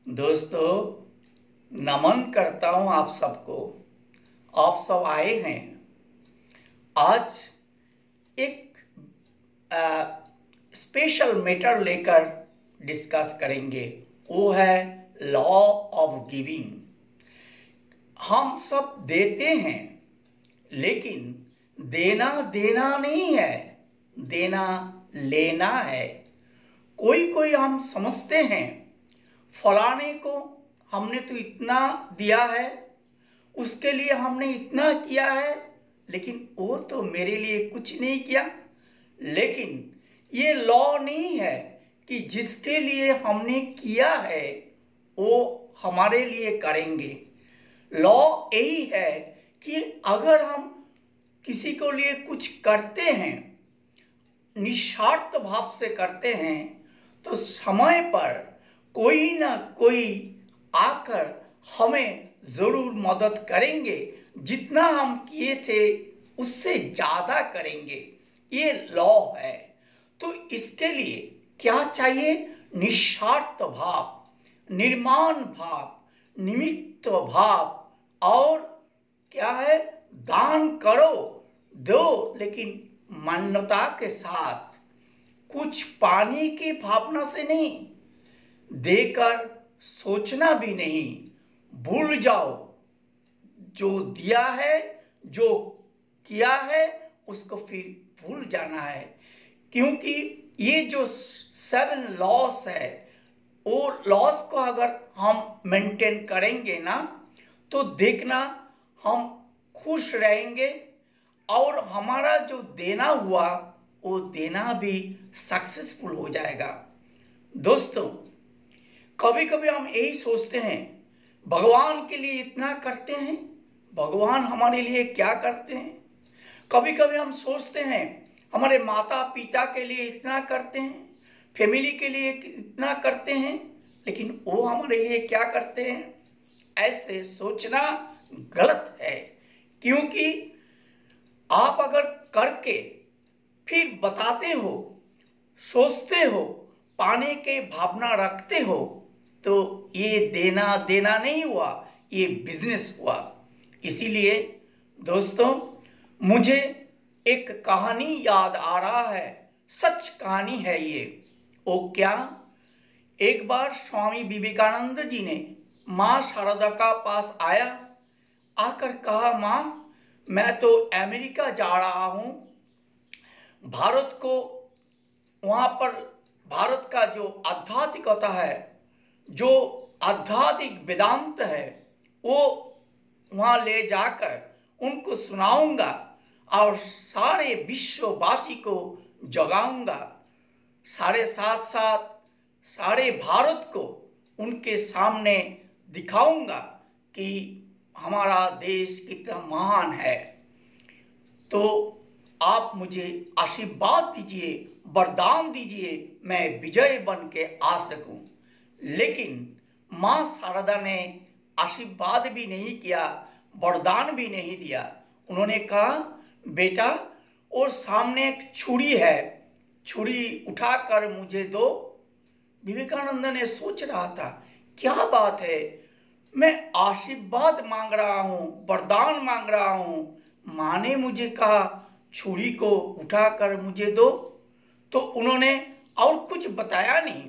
दोस्तों, नमन करता हूं आप सबको। आप सब आए हैं आज एक स्पेशल मैटर लेकर डिस्कस करेंगे। वो है लॉ ऑफ गिविंग। हम सब देते हैं, लेकिन देना देना नहीं है, देना लेना है। कोई कोई हम समझते हैं फलाने को हमने तो इतना दिया है, उसके लिए हमने इतना किया है, लेकिन वो तो मेरे लिए कुछ नहीं किया। लेकिन ये लॉ नहीं है कि जिसके लिए हमने किया है वो हमारे लिए करेंगे। लॉ यही है कि अगर हम किसी को लिए कुछ करते हैं, निस्वार्थ भाव से करते हैं, तो समय पर कोई ना कोई आकर हमें जरूर मदद करेंगे। जितना हम किए थे उससे ज्यादा करेंगे। ये लॉ है। तो इसके लिए क्या चाहिए? निस्वार्थ भाव, निर्माण भाव, निमित्त भाव। और क्या है? दान करो, दो, लेकिन मान्यता के साथ, कुछ पाने की भावना से नहीं, देकर सोचना भी नहीं। भूल जाओ जो दिया है, जो किया है, उसको फिर भूल जाना है। क्योंकि ये जो 7 लॉस है, वो लॉस को अगर हम मेंटेन करेंगे ना, तो देखना हम खुश रहेंगे और हमारा जो देना हुआ वो देना भी सक्सेसफुल हो जाएगा। दोस्तों, कभी कभी हम यही सोचते हैं भगवान के लिए इतना करते हैं, भगवान हमारे लिए क्या करते हैं। कभी कभी हम सोचते हैं हमारे माता पिता के लिए इतना करते हैं, फैमिली के लिए इतना करते हैं, लेकिन वो हमारे लिए क्या करते हैं। ऐसे सोचना गलत है। क्योंकि आप अगर करके फिर बताते हो, सोचते हो, पाने के भावना रखते हो, तो ये देना देना नहीं हुआ, ये बिजनेस हुआ। इसीलिए दोस्तों, मुझे एक कहानी याद आ रहा है। सच कहानी है ये। वो क्या? एक बार स्वामी विवेकानंद जी ने माँ शारदा का पास आया, आकर कहा, माँ मैं तो अमेरिका जा रहा हूँ, भारत को, वहाँ पर भारत का जो आध्यात्मिकता है, जो आध्यात्मिक वेदांत है, वो वहाँ ले जाकर उनको सुनाऊंगा और सारे विश्ववासी को जगाऊंगा। सारे साथ साथ सारे भारत को उनके सामने दिखाऊंगा कि हमारा देश कितना महान है। तो आप मुझे आशीर्वाद दीजिए, वरदान दीजिए, मैं विजय बन के आ सकूं। लेकिन माँ शारदा ने आशीर्वाद भी नहीं किया, वरदान भी नहीं दिया। उन्होंने कहा, बेटा और सामने एक छुरी है, छुरी उठाकर मुझे दो। विवेकानंद ने सोच रहा था, क्या बात है, मैं आशीर्वाद मांग रहा हूं, वरदान मांग रहा हूं, माँ ने मुझे कहा छुरी को उठाकर मुझे दो। तो उन्होंने और कुछ बताया नहीं,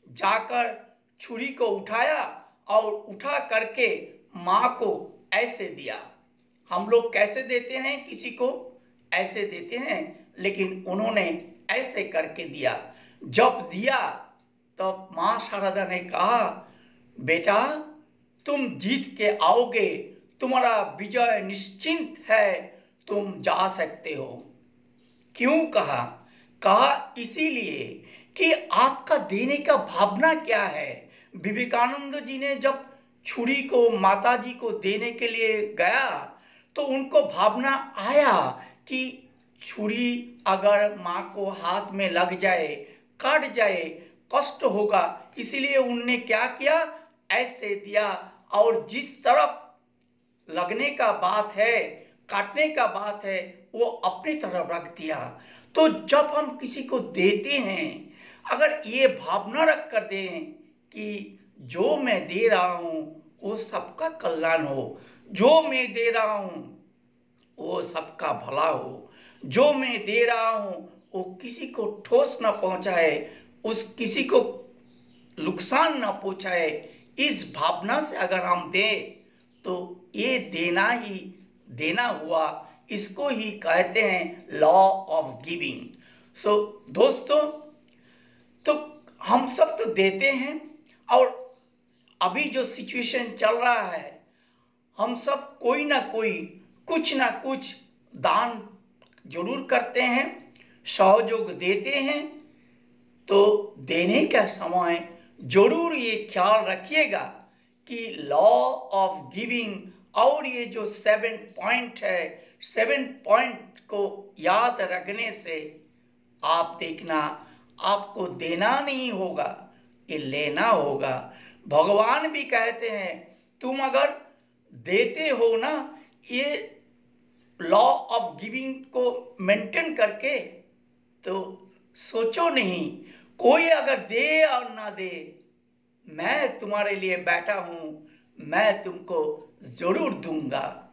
जाकर छुरी को उठाया और उठा करके माँ को ऐसे दिया। हम लोग कैसे देते हैं किसी को? ऐसे देते हैं, लेकिन उन्होंने ऐसे करके दिया। जब दिया तब माँ शारदा ने कहा, बेटा तुम जीत के आओगे, तुम्हारा विजय निश्चिंत है, तुम जा सकते हो। क्यों कहा? कहा इसीलिए कि आपका देने का भावना क्या है। विवेकानंद जी ने जब छुरी को माता जी को देने के लिए गया, तो उनको भावना आया कि छुरी अगर माँ को हाथ में लग जाए, कट जाए, कष्ट होगा। इसीलिए उनने क्या किया? ऐसे दिया। और जिस तरफ लगने का बात है, काटने का बात है, वो अपनी तरफ रख दिया। तो जब हम किसी को देते हैं, अगर ये भावना रख कर दें कि जो मैं दे रहा हूँ वो सबका कल्याण हो, जो मैं दे रहा हूँ वो सबका भला हो, जो मैं दे रहा हूँ वो किसी को ठोस न पहुँचाए, उस किसी को नुकसान न पहुँचाए। इस भावना से अगर हम दें तो ये देना ही देना हुआ, इसको ही कहते हैं लॉ ऑफ गिविंग। सो दोस्तों, तो हम सब तो देते हैं, और अभी जो सिचुएशन चल रहा है हम सब कोई ना कोई कुछ ना कुछ दान जरूर करते हैं, सहयोग देते हैं। तो देने का समय जरूर ये ख्याल रखिएगा कि लॉ ऑफ गिविंग और ये जो 7 पॉइंट है, 7 पॉइंट को याद रखने से आप देखना आपको देना नहीं होगा, ये लेना होगा। भगवान भी कहते हैं तुम अगर देते हो ना, ये लॉ ऑफ गिविंग को मेंटेन करके, तो सोचो नहीं, कोई अगर दे और ना दे, मैं तुम्हारे लिए बैठा हूं, मैं तुमको जरूर दूंगा।